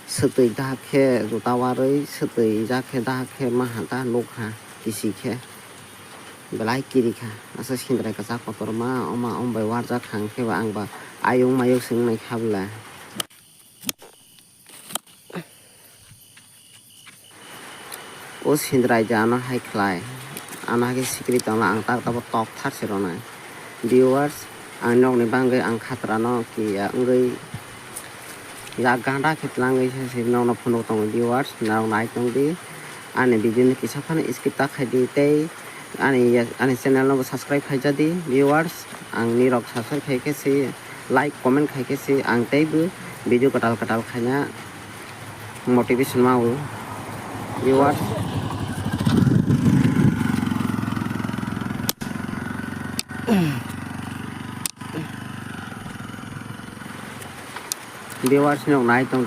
sutui dakhe jutawaroi sutui jakhe dakhe mahata lokha kisikhe belai kirikha asa sindrai ka jak kotorma oma ombai warjak khangkhe ba angba ayung mayuk singnai khabla o sindrai jano hai khlai ana ke sikri tangla ang tak tabo tok thar sirona viewers ang nok ni bangai ang khatra no ki ngoi ya ganda khitlangai se nok no phunok tong viewers naw nai tong di ani video ni kisa phane skip ta khai di tei ani channel no subscribe khai jadi viewers ang ni rok subscribe khai ke si like comment khai ke si ang tei bu video katal katal khaina motivation mau viewers viewers nok nai tong